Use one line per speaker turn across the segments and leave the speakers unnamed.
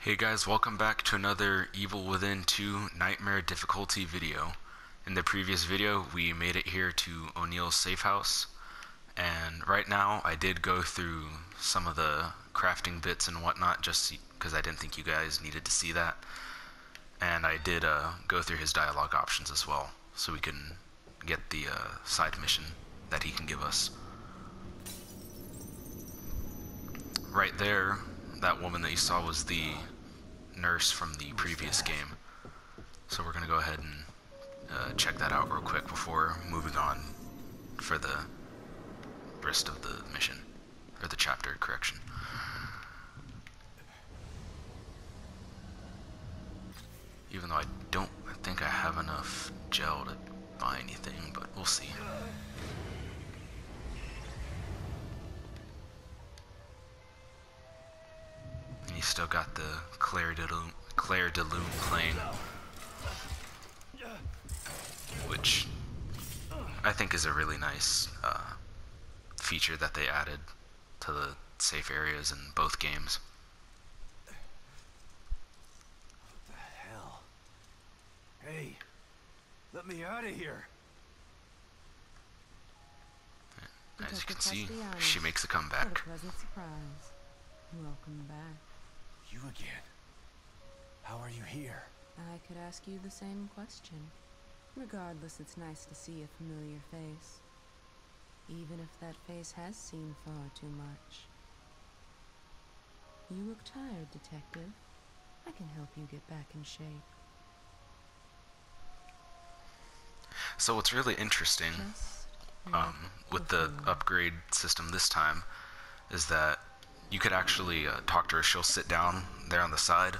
Hey guys, welcome back to another Evil Within 2 Nightmare difficulty video. In the previous video, we made it here to O'Neill's safe house, and right now I did go through some of the crafting bits and whatnot just because I didn't think you guys needed to see that. And I did go through his dialogue options as well, so we can get the side mission that he can give us. Right there, that woman that you saw was the nurse from the previous game. So we're gonna go ahead and check that out real quick before moving on for the rest of the mission, or the chapter, correction. Even though I don't think I have enough gel to buy anything, but we'll see. And you still got the Claire de Lune playing, which I think is a really nice feature that they added to the safe areas in both games.
What the hell? Hey, let me out of here.
As you can see, she makes a comeback.
What a pleasant surprise. Welcome back.
You again? How are you here?
I could ask you the same question. Regardless, it's nice to see a familiar face. Even if that face has seen far too much. You look tired, Detective. I can help you get back in shape.
So what's really interesting with the upgrade system this time is that you could actually talk to her. She'll sit down there on the side,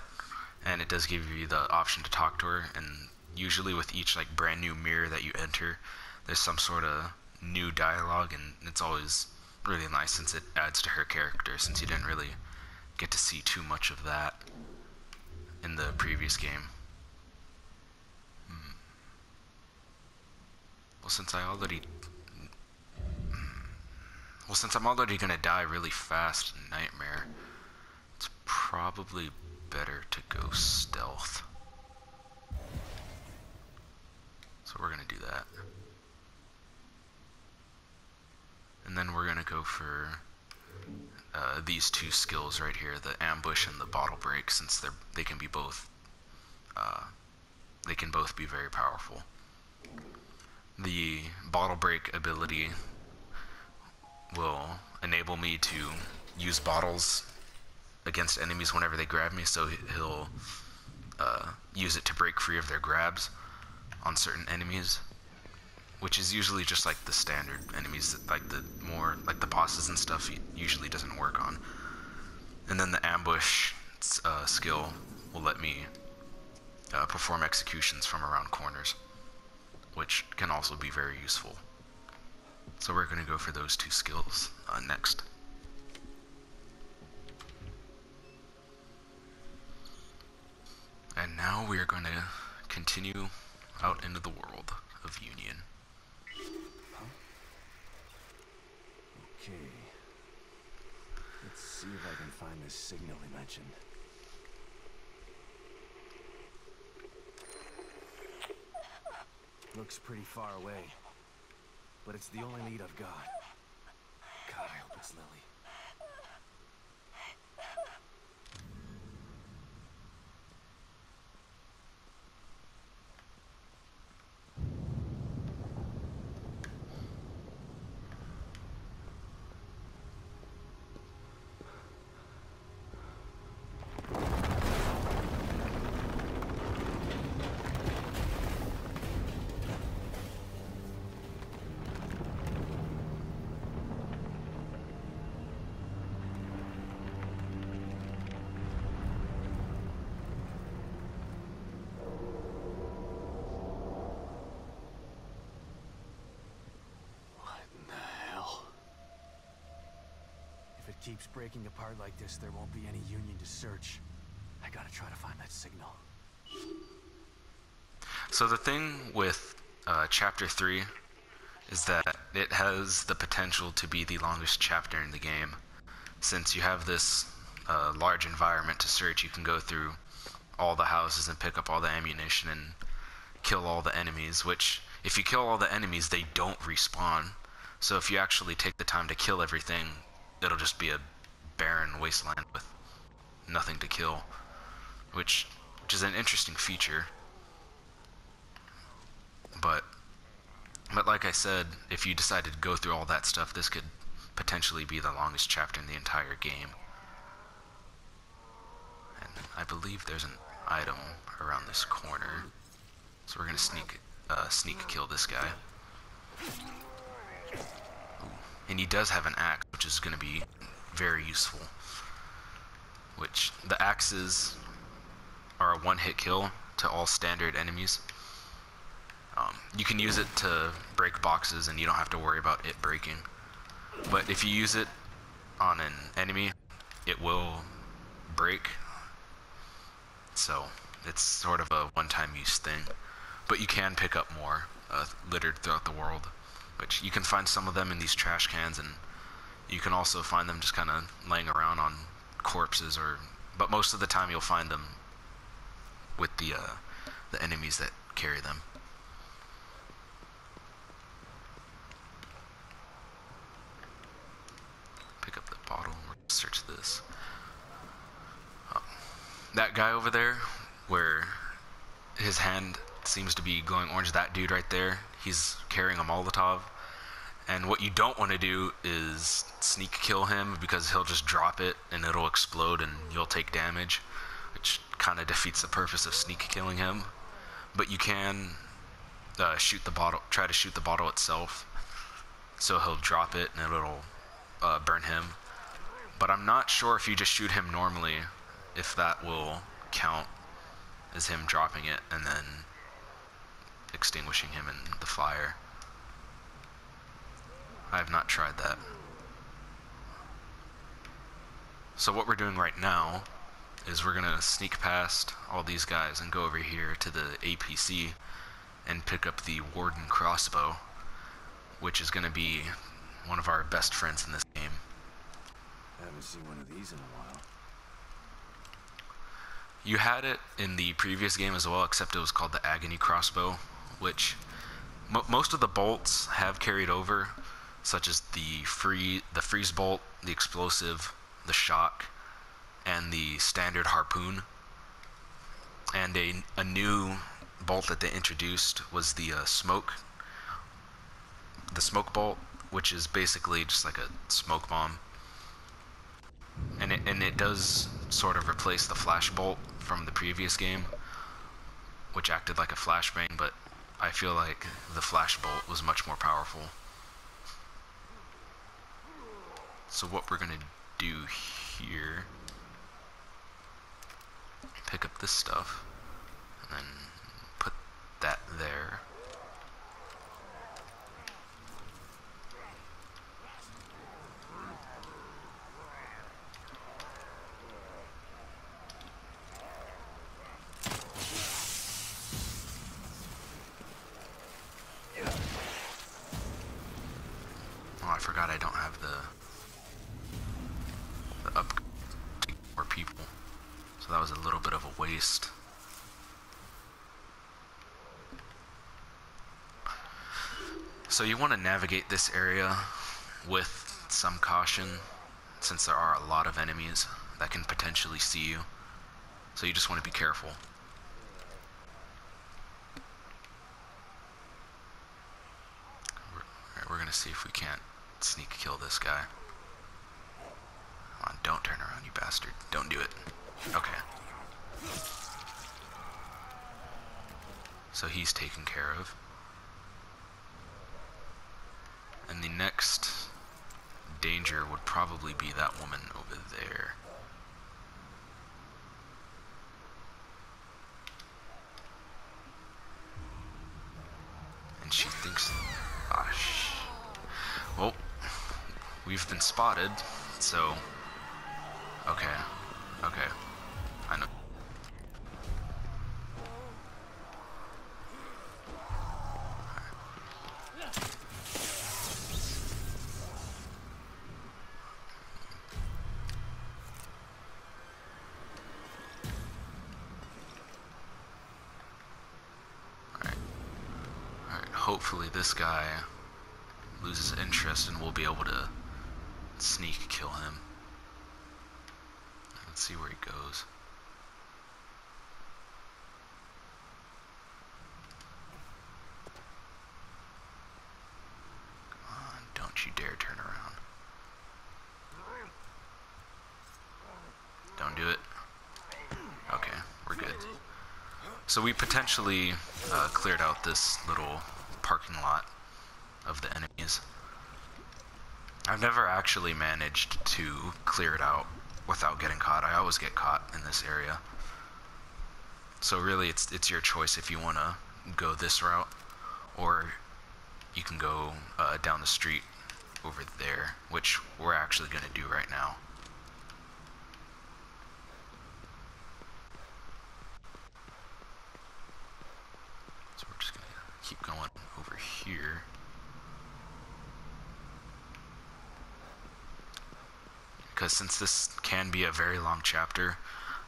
and it does give you the option to talk to her. And usually with each like brand new mirror that you enter, there's some sort of new dialogue, and it's always really nice since it adds to her character, since you didn't really get to see too much of that in the previous game. Well, since I'm already gonna die really fast in Nightmare, it's probably better to go stealth. So we're gonna do that. And then we're gonna go for these two skills right here, the ambush and the bottle break, since they can both be very powerful. The bottle break ability will enable me to use bottles against enemies whenever they grab me, so he'll use it to break free of their grabs on certain enemies, which is usually just like the standard enemies, like the bosses and stuff he usually doesn't work on. And then the ambush skill will let me perform executions from around corners, which can also be very useful. So we're going to go for those two skills next. And now we are going to continue out into the world of Union.
Huh? Okay. Let's see if I can find this signal he mentioned. Looks pretty far away, but it's the only lead I've got. God, I hope it's Lily. Keeps breaking apart like this, there won't be any Union to search. I gotta try to find that signal.
So the thing with Chapter 3 is that it has the potential to be the longest chapter in the game, since you have this a large environment to search. You can go through all the houses and pick up all the ammunition and kill all the enemies, which, if you kill all the enemies, they don't respawn. So if you actually take the time to kill everything, it'll just be a barren wasteland with nothing to kill, which is an interesting feature. But like I said, if you decided to go through all that stuff, this could potentially be the longest chapter in the entire game. And I believe there's an item around this corner, so we're gonna sneak kill this guy. Ooh. And he does have an axe, which is gonna be very useful. Which, the axes are a one-hit kill to all standard enemies. You can use it to break boxes and you don't have to worry about it breaking. But if you use it on an enemy, it will break. So it's sort of a one-time use thing. But you can pick up more littered throughout the world, which you can find some of them in these trash cans, and you can also find them just kind of laying around on corpses, but most of the time you'll find them with the enemies that carry them. Pick up the bottle. Search this. That guy over there, where his hand seems to be glowing orange, that dude right there, he's carrying a Molotov. And what you don't want to do is sneak kill him, because he'll just drop it and it'll explode and you'll take damage, which kind of defeats the purpose of sneak killing him. But you can shoot the bottle, try to shoot the bottle itself, so he'll drop it and it'll burn him. But I'm not sure if you just shoot him normally, if that will count as him dropping it and then extinguishing him in the fire. I have not tried that. So what we're doing right now is we're gonna sneak past all these guys and go over here to the APC and pick up the Warden crossbow, which is gonna be one of our best friends in this game.
I haven't seen one of these in a while.
You had it in the previous game as well, except it was called the Agony crossbow, which most of the bolts have carried over, such as the freeze bolt, the explosive, the shock, and the standard harpoon. And a new bolt that they introduced was the smoke bolt, which is basically just like a smoke bomb. And it does sort of replace the flash bolt from the previous game, which acted like a flashbang, but I feel like the flash bolt was much more powerful. So what we're gonna do here, pick up this stuff and then put that there. Oh, I forgot I don't have the up to get more people, so that was a little bit of a waste. So you want to navigate this area with some caution, since there are a lot of enemies that can potentially see you, so you just want to be careful. Alright, we're gonna see if we can't sneak kill this guy. Come on, don't turn around, you bastard. Don't do it. Okay. So he's taken care of. And the next danger would probably be that woman over there. And she thinks... Well, we've been spotted, so... Okay. I know. hopefully this guy loses interest and we'll be able to sneak kill him. Let's see where he goes. Come on, don't you dare turn around. Don't do it. Okay, we're good. So we potentially cleared out this little parking lot of the enemies. I've never actually managed to clear it out without getting caught. I always get caught in this area. So really it's your choice if you want to go this route, or you can go down the street over there, which we're actually going to do right now. So we're just going to keep going over here. Because since this can be a very long chapter,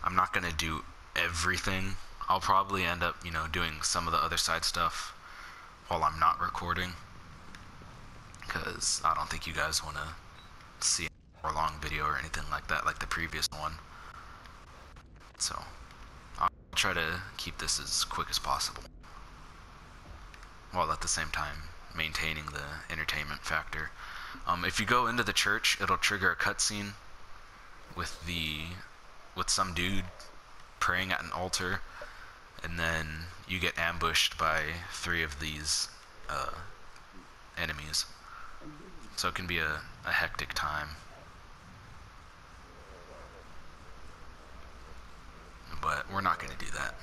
I'm not going to do everything. I'll probably end up, doing some of the other side stuff while I'm not recording. Because I don't think you guys want to see a more long video or anything like that, like the previous one. So, I'll try to keep this as quick as possible, while at the same time maintaining the entertainment factor. If you go into the church, it'll trigger a cutscene with some dude praying at an altar, and then you get ambushed by 3 of these enemies. So it can be a hectic time. But we're not going to do that.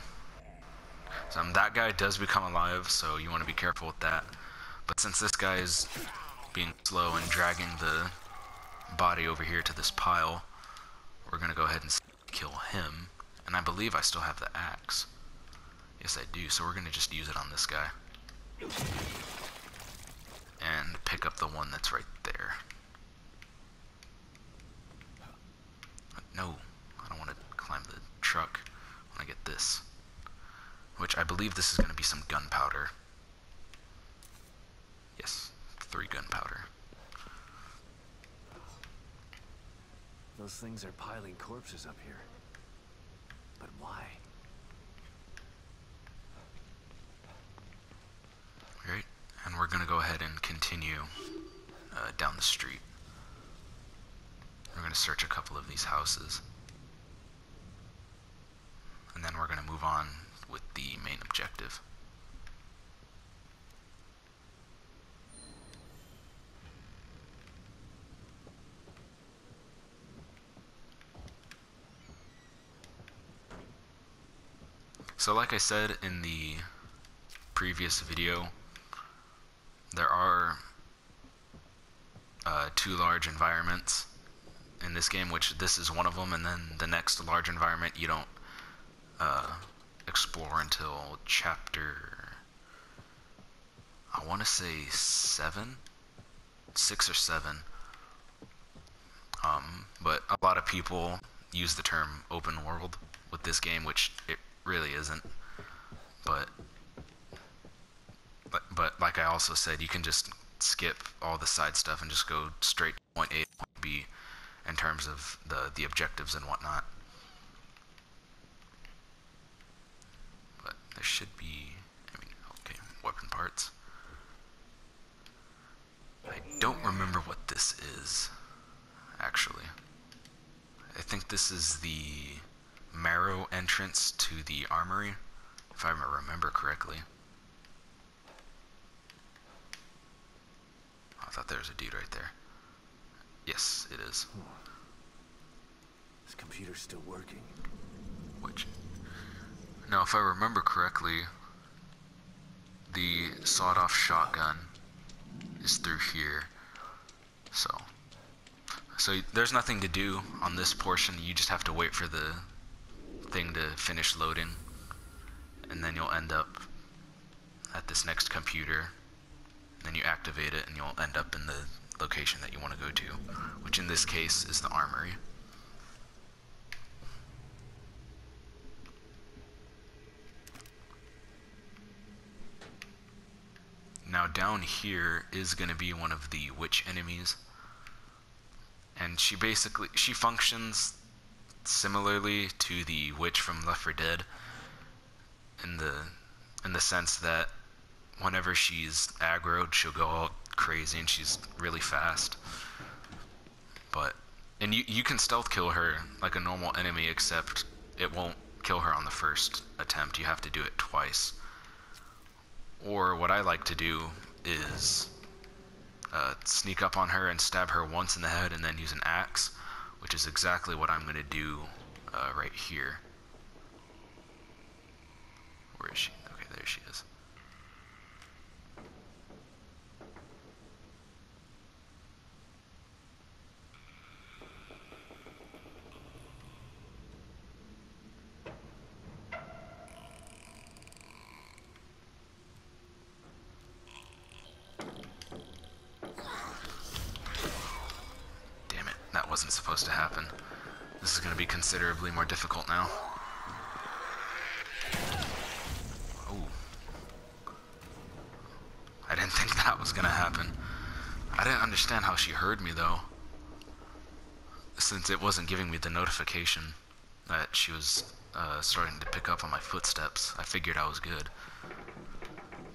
So that guy does become alive, so you want to be careful with that. But since this guy is being slow and dragging the body over here to this pile, we're going to go ahead and kill him. And I believe I still have the axe. Yes, I do, so we're going to just use it on this guy. And pick up the one that's right there. No, I don't want to climb the truck. I want to get this. Which I believe this is going to be some gunpowder. Yes, 3 gunpowder.
Those things are piling corpses up here. But why?
Right, and we're going to go ahead and continue down the street. We're going to search a couple of these houses. And then we're going to move on with the main objective. So like I said in the previous video, there are 2 large environments in this game, which this is one of them, and then the next large environment you don't explore until chapter, I want to say 7? 6 or 7. But a lot of people use the term open world with this game, which it really isn't. But like I also said, you can just skip all the side stuff and just go straight to point A to point B in terms of the objectives and whatnot. But there should be, okay, weapon parts. I don't remember what this is, actually. I think this is the Marrow entrance to the armory, if I remember correctly. I thought there was a dude right there. Yes, it is.
This computer's still working.
Which, now if I remember correctly, the sawed-off shotgun is through here. So there's nothing to do on this portion. You just have to wait for the thing to finish loading, and then you'll end up at this next computer. Then you activate it and you'll end up in the location that you want to go to, which in this case is the armory. Now down here is going to be one of the witch enemies. And she functions similarly to the witch from Left 4 Dead in the sense that whenever she's aggroed, she'll go all crazy and she's really fast. And you can stealth kill her like a normal enemy, except it won't kill her on the first attempt. You have to do it twice. Or what I like to do is sneak up on her and stab her once in the head and then use an axe, which is exactly what I'm going to do right here. Where is she? Okay, there she is. That wasn't supposed to happen. This is going to be considerably more difficult now. Oh. I didn't think that was going to happen. I didn't understand how she heard me, though, since it wasn't giving me the notification that she was starting to pick up on my footsteps. I figured I was good.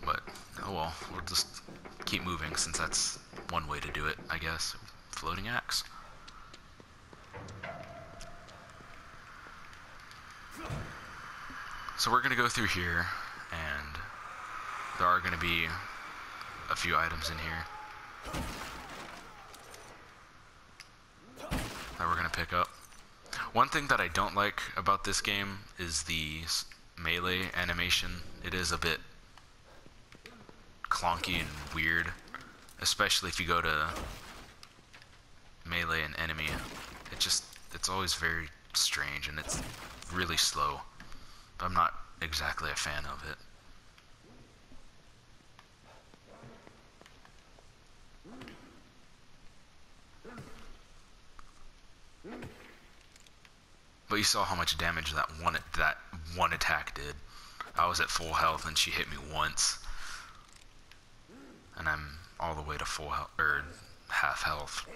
But, oh well, we'll just keep moving, since that's one way to do it, I guess. Floating axe. So we're going to go through here, and there are going to be a few items in here that we're going to pick up. One thing that I don't like about this game is the melee animation. It is a bit clunky and weird, especially if you go to melee an enemy. It's always very strange, and it's really slow. I'm not exactly a fan of it. But you saw how much damage that one attack did. I was at full health and she hit me once. And I'm all the way to full health, or half health,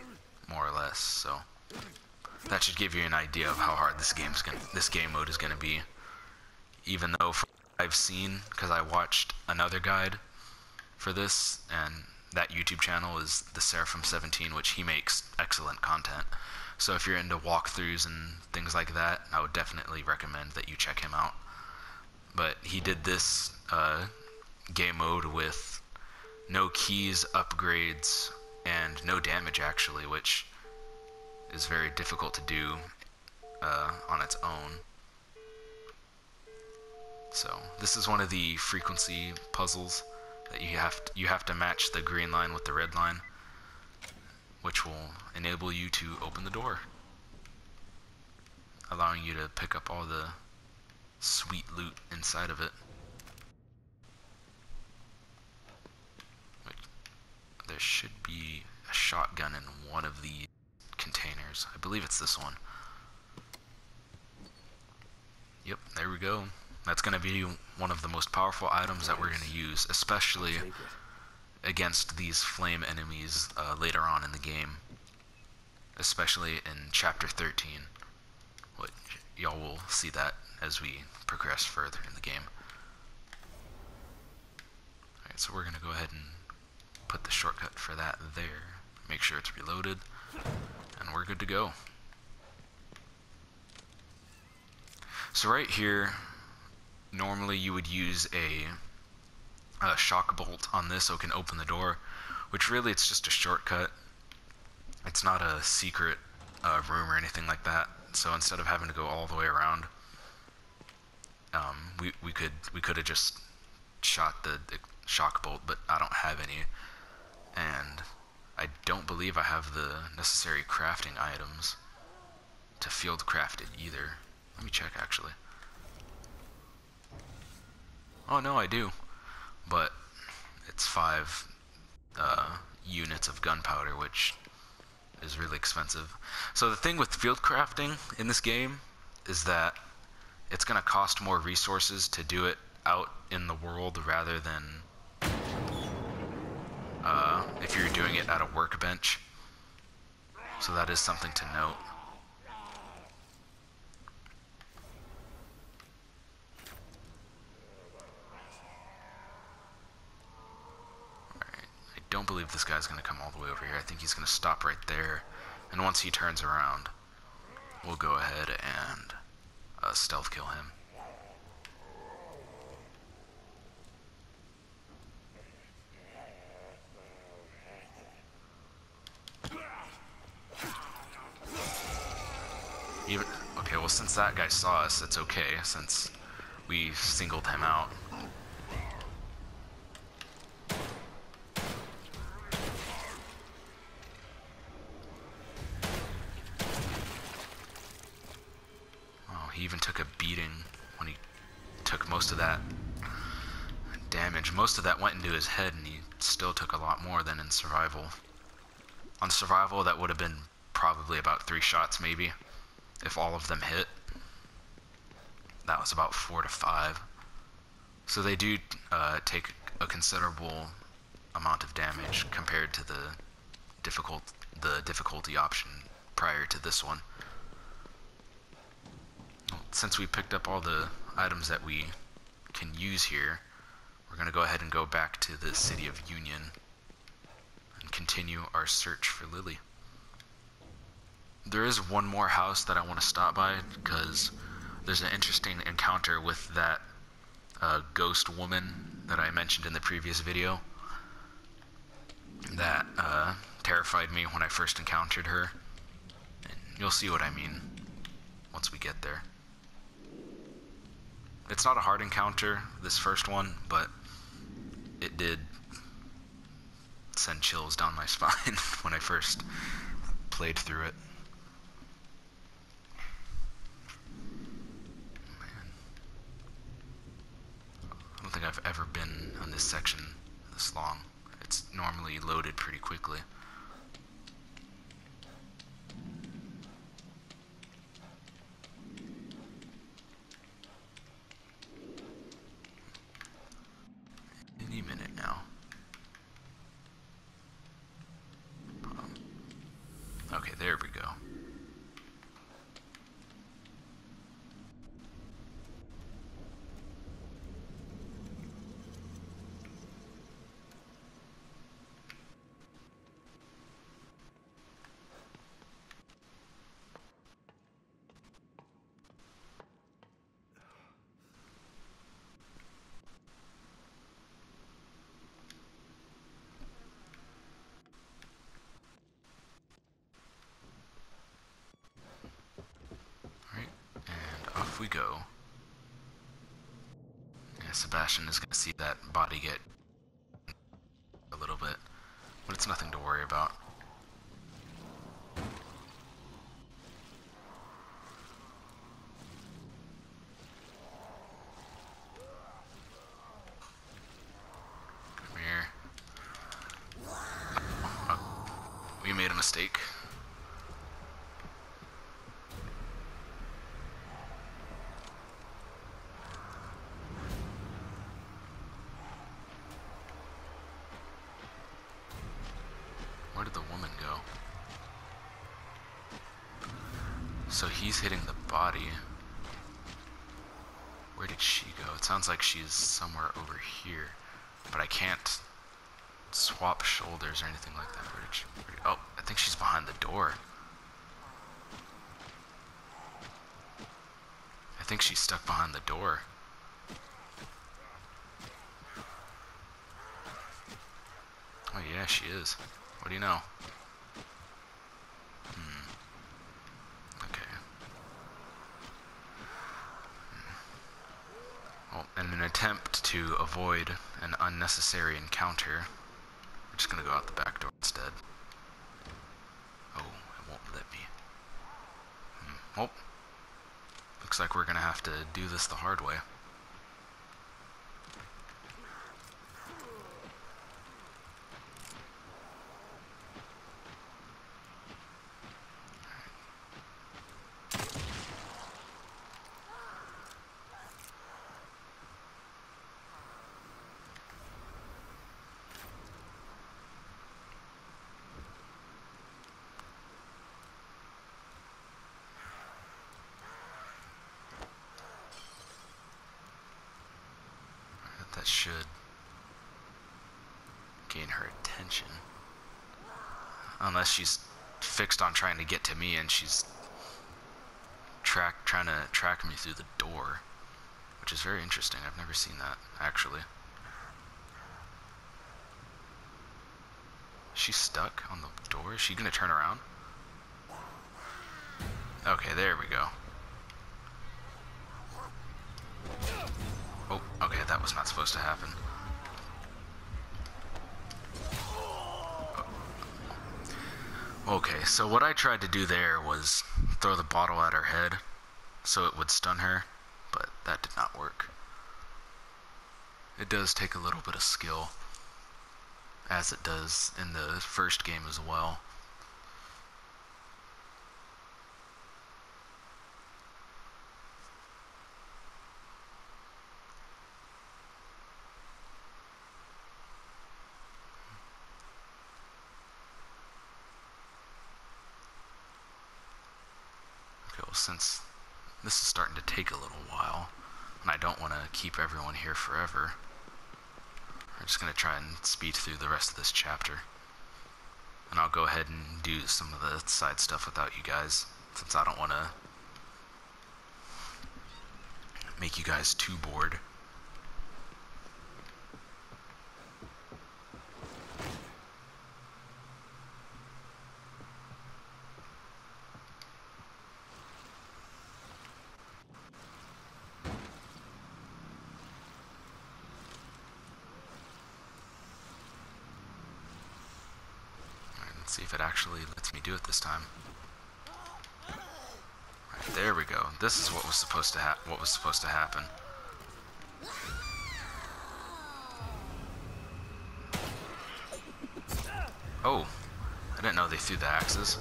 more or less, so that should give you an idea of how hard this game mode is going to be. Even though from what I've seen, because I watched another guide for this, and that YouTube channel is the Seraphim17, which he makes excellent content. So if you're into walkthroughs and things like that, I would definitely recommend that you check him out. But he did this game mode with no keys, upgrades, and no damage actually, which is very difficult to do on its own. So this is one of the frequency puzzles that you have to match the green line with the red line, which will enable you to open the door, allowing you to pick up all the sweet loot inside of it. There should be a shotgun in one of the containers. I believe it's this one. Yep, there we go. That's going to be one of the most powerful items that we're going to use, especially against these flame enemies later on in the game, especially in Chapter 13. What y'all will see that as we progress further in the game. Alright, so we're going to go ahead and put the shortcut for that there. Make sure it's reloaded, and we're good to go. So right here, normally you would use a shock bolt on this so it can open the door, which really it's just a shortcut. It's not a secret room or anything like that. So instead of having to go all the way around, we could have just shot the shock bolt, but I don't have any, and I don't believe I have the necessary crafting items to field craft it either. Let me check actually. Oh no, I do, but it's 5 units of gunpowder, which is really expensive. So the thing with field crafting in this game is that it's going to cost more resources to do it out in the world rather than if you're doing it at a workbench. So that is something to note. Alright, I don't believe this guy's going to come all the way over here. I think he's going to stop right there. And once he turns around, we'll go ahead and stealth kill him. Okay, well, since that guy saw us, it's okay, since we singled him out. Oh, he even took a beating when he took most of that damage. Most of that went into his head, and he still took a lot more than in survival. On survival, that would have been probably about 3 shots, maybe. If all of them hit. That was about 4 to 5. So they do take a considerable amount of damage compared to the difficulty option prior to this one. Since we picked up all the items that we can use here, we're going to go ahead and go back to the city of Union and continue our search for Lily. There is one more house that I want to stop by, because there's an interesting encounter with that ghost woman that I mentioned in the previous video that terrified me when I first encountered her. And you'll see what I mean once we get there. It's not a hard encounter, this first one, but it did send chills down my spine when I first played through it. I don't think I've ever been on this section this long. It's normally loaded pretty quickly. Any minute now. Okay, there we go. We go. Yeah, Sebastian is going to see that body get a little bit, but it's nothing to worry about. Come here. We made a mistake. Where did the woman go? So he's hitting the body. Where did she go? It sounds like she's somewhere over here, but I can't swap shoulders or anything like that. Oh, I think she's behind the door. I think she's stuck behind the door. Oh yeah, she is. What do you know? Okay. Well, in an attempt to avoid an unnecessary encounter, we're just gonna go out the back door instead. Oh, it won't let me. Well, looks like we're gonna have to do this the hard way. that should gain her attention. Unless she's fixed on trying to get to me and she's trying to track me through the door, which is very interesting. I've never seen that, actually. She's stuck on the door? Is she gonna turn around? Okay, there we go. Oh, okay, that was not supposed to happen. Okay, so what I tried to do there was throw the bottle at her head so it would stun her, but that did not work. It does take a little bit of skill, as it does in the first game as well. Okay, well, since this is starting to take a little while, and I don't want to keep everyone here forever, we're just going to try and speed through the rest of this chapter. And I'll go ahead and do some of the side stuff without you guys, since I don't want to make you guys too bored. Let's see if it actually lets me do it this time. Right, there we go. This is what was supposed to happen. Oh, I didn't know they threw the axes.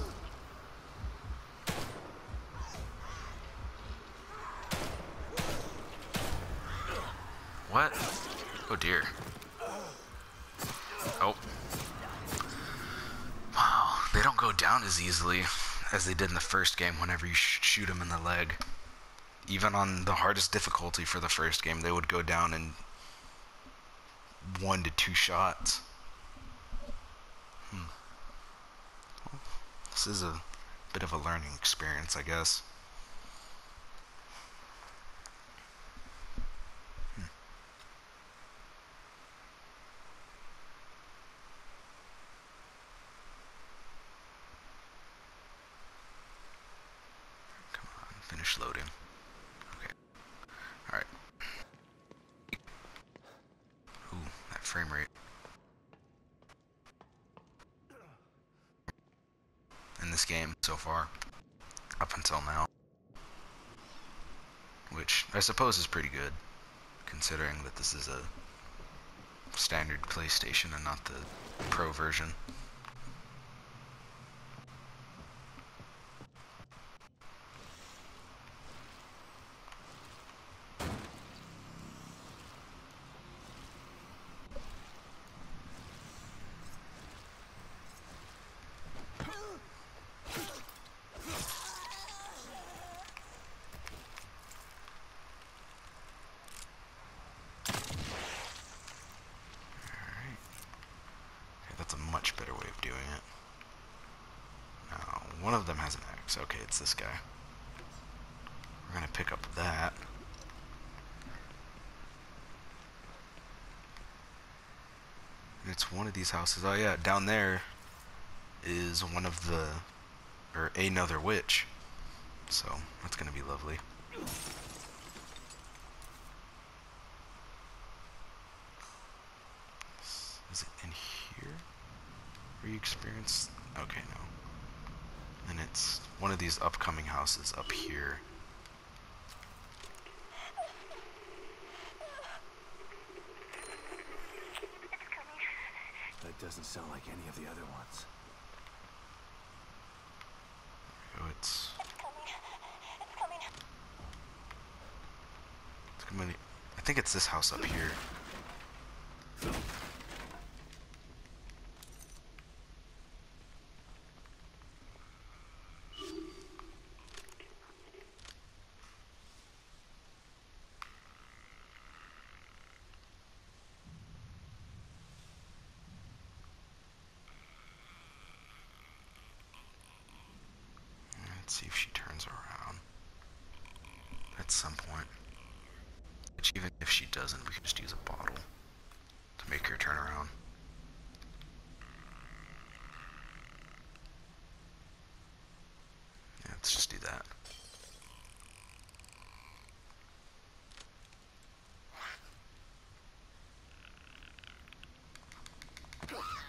What? Oh dear. Oh. Wow, they don't go down as easily as they did in the first game whenever you shoot them in the leg. Even on the hardest difficulty for the first game, they would go down in 1 to 2 shots. Well, this is a bit of a learning experience, I guess. Finish loading. Okay. Alright. Ooh, that frame rate. In this game so far, up until now. Which I suppose is pretty good, considering that this is a standard PlayStation and not the Pro version. That's a much better way of doing it. Now, one of them has an axe. Okay, it's this guy. We're gonna pick up that. And it's one of these houses. Oh yeah, down there is one of the, or another witch. So, that's gonna be lovely. Is it in here? Where you experience? Okay, no. And it's one of these upcoming houses up here.
That doesn't sound like any of the other ones.
Oh, it's coming. I think it's this house up here. Let's see if she turns around at some point. Which, even if she doesn't, we can just use a bottle to make her turn around. Yeah, let's just do that.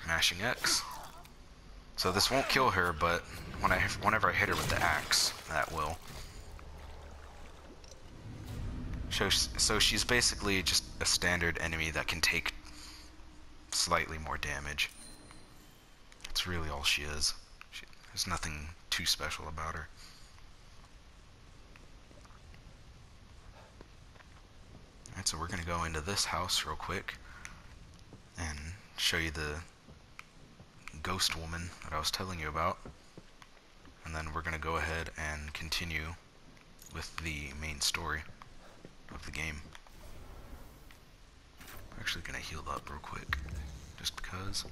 Mashing X. So this won't kill her, but whenever I hit her with the axe, that will. So she's basically just a standard enemy that can take slightly more damage. That's really all she is. There's nothing too special about her. Alright, so we're gonna go into this house real quick and show you the ghost woman that I was telling you about. And then we're gonna go ahead and continue with the main story of the game. I'm actually gonna heal up real quick, just because.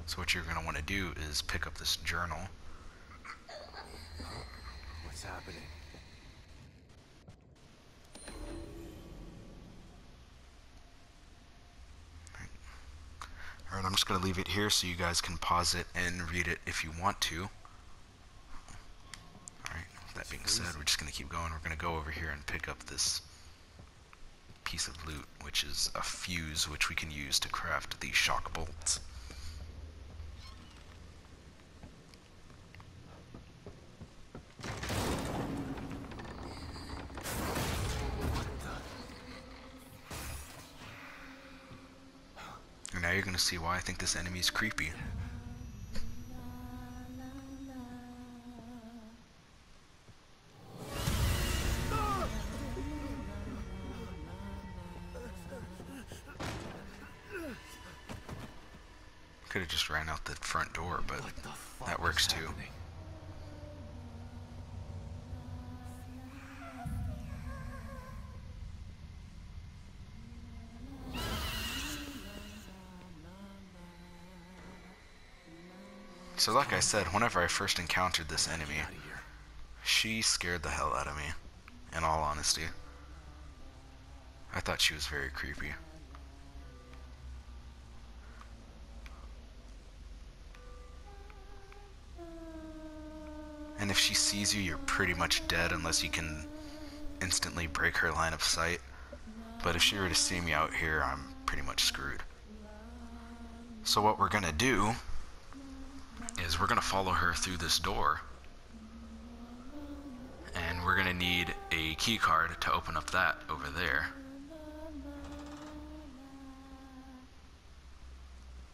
So what you're gonna want to do is pick up this journal.
What's happening?
Alright, I'm just gonna leave it here so you guys can pause it and read it if you want to. Alright, with that being said, we're just gonna keep going. We're gonna go over here and pick up this piece of loot, which is a fuse, which we can use to craft the shock bolts. And now you're gonna see why I think this enemy is creepy. Could have just ran out the front door, but that works too. So like I said, whenever I first encountered this enemy, she scared the hell out of me, in all honesty. I thought she was very creepy. And if she sees you, you're pretty much dead unless you can instantly break her line of sight. But if she were to see me out here, I'm pretty much screwed. So what we're gonna do is we're gonna follow her through this door, and we're gonna need a key card to open up that over there.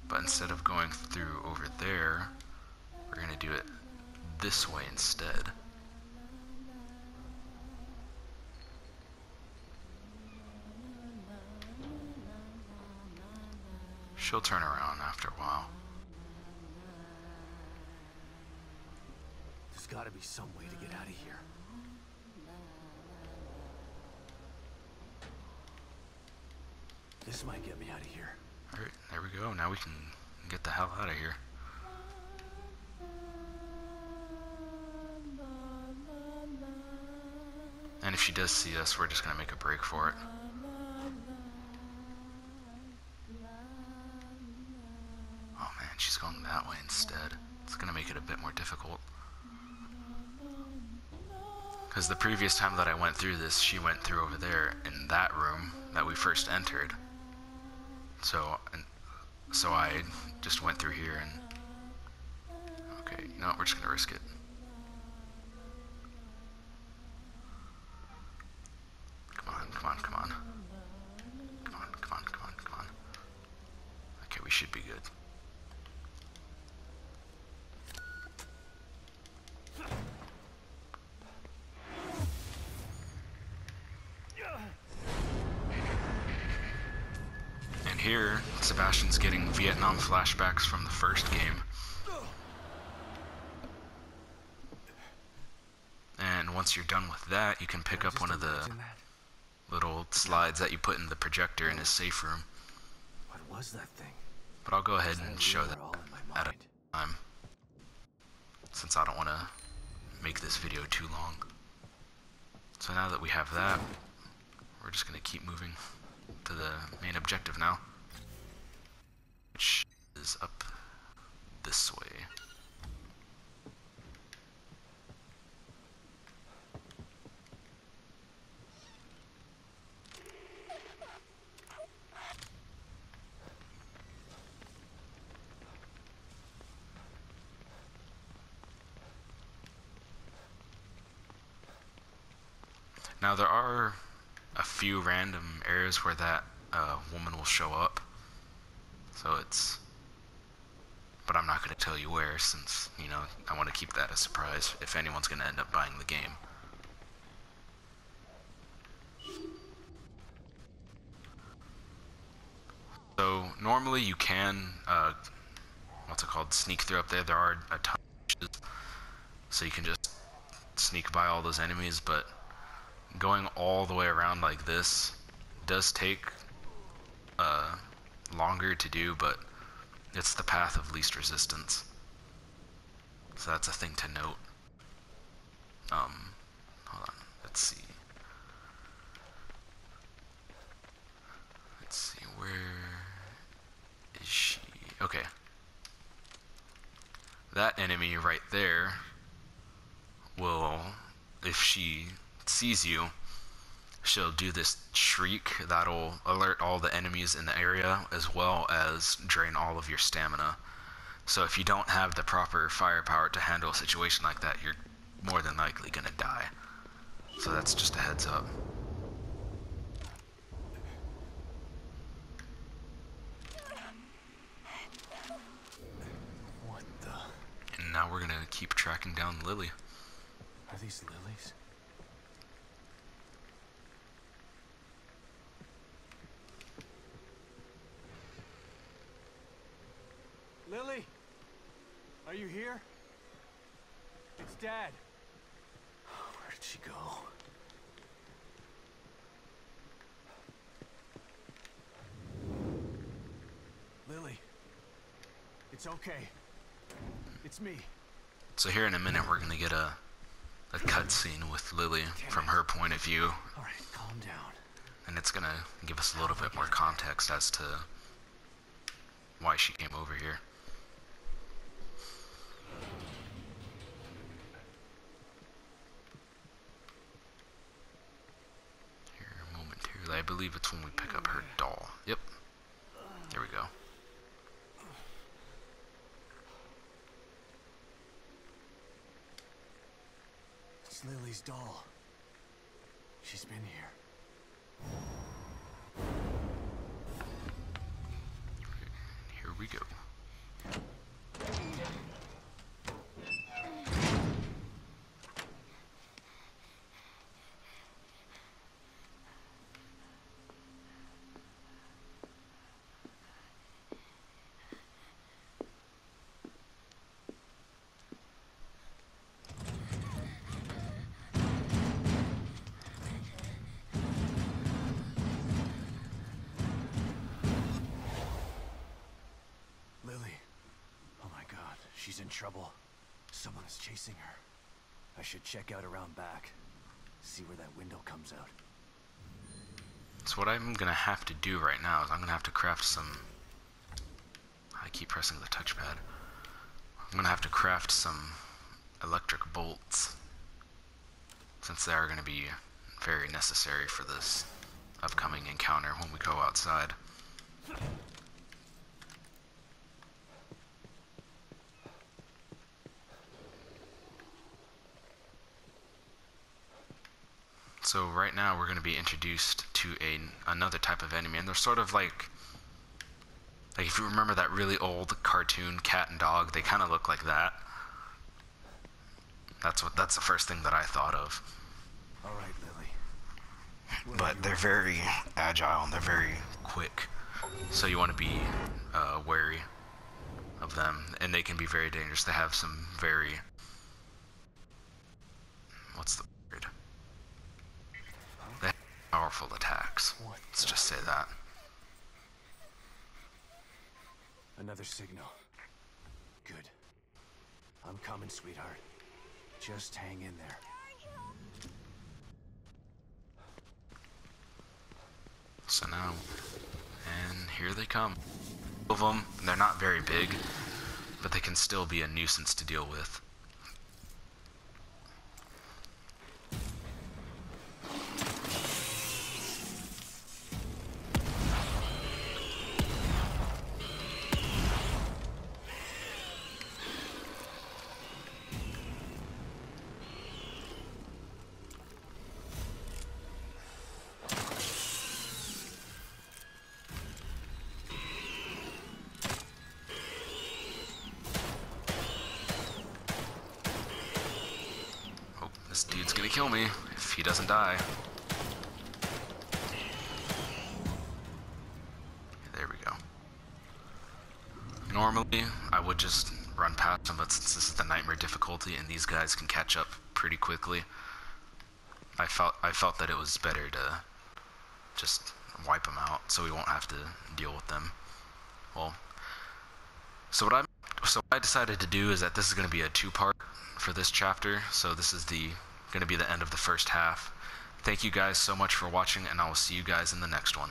But instead of going through over there, we're gonna do it this way instead. She'll turn around after a while.
There's gotta be some way to get out of here. This might get me out of here.
Alright, there we go. Now we can get the hell out of here. And if she does see us, we're just gonna make a break for it. Oh man, she's going that way instead. It's gonna make it a bit more difficult. Because the previous time that I went through this, she went through over there in that room that we first entered. So I just went through here and... Okay, you know what, we're just gonna risk it. Come on, come on, come on. Come on, come on, come on, come on. Okay, we should be good. And here, Sebastian's getting Vietnam flashbacks from the first game. And once you're done with that, you can pick up one of the little slides that you put in the projector in his safe room.
was that thing?
But I'll go ahead
Is
and
that
show
real
that
or all in my
at a
mind?
time, since I don't want to make this video too long. So now that we have that, we're just going to keep moving to the main objective now, which is up this way. Now there are a few random areas where that woman will show up, so it's, but I'm not going to tell you where, since, you know, I want to keep that a surprise if anyone's going to end up buying the game. So normally you can, what's it called, sneak through up there. There are a ton of bushes, so you can just sneak by all those enemies, but going all the way around like this does take longer to do, but it's the path of least resistance. So that's a thing to note. Hold on, let's see. Let's see, where is she? Okay. That enemy right there will, if she sees you, she'll do this shriek that'll alert all the enemies in the area, as well as drain all of your stamina. So if you don't have the proper firepower to handle a situation like that, you're more than likely gonna die. So that's just a heads up.
What the?
And now we're gonna keep tracking down Lily.
Are these lilies? Lily? Are you here? It's Dad. Where did she go? Lily. It's okay. It's me.
So here in a minute we're gonna get a cutscene with Lily from her point of view,
Alright, calm down.
and it's gonna give us a little bit more context as to why she came over here. Here momentarily, I believe it's when we pick up her doll. Yep, there we go.
It's Lily's doll. She's been here.
Here we go.
Lily. Oh my god, she's in trouble. Someone is chasing her. I should check out around back. See where that window comes out.
So what I'm gonna have to do right now is I'm gonna have to craft some... I keep pressing the touchpad. I'm gonna have to craft some electric bolts, since they are gonna be very necessary for this upcoming encounter when we go outside. So right now we're going to be introduced to another type of enemy, and they're sort of like if you remember that really old cartoon Cat and Dog, they kind of look like that. That's the first thing that I thought of.
All right, Lily.
But they're very agile and they're very quick, so you want to be wary of them, and they can be very dangerous. They have some very, what's the word? They have powerful attacks. Let's just say that.
Another signal. Good. I'm coming, sweetheart. Just hang in there.
So now, and here they come. Two of them, they're not very big, but they can still be a nuisance to deal with. This dude's gonna kill me if he doesn't die. There we go. Normally, I would just run past him, but since this is the nightmare difficulty and these guys can catch up pretty quickly, I felt that it was better to just wipe them out so we won't have to deal with them. Well, so what I decided to do is that this is going to be a two-part for this chapter, so this is going to be the end of the first half. Thank you guys so much for watching, and I will see you guys in the next one.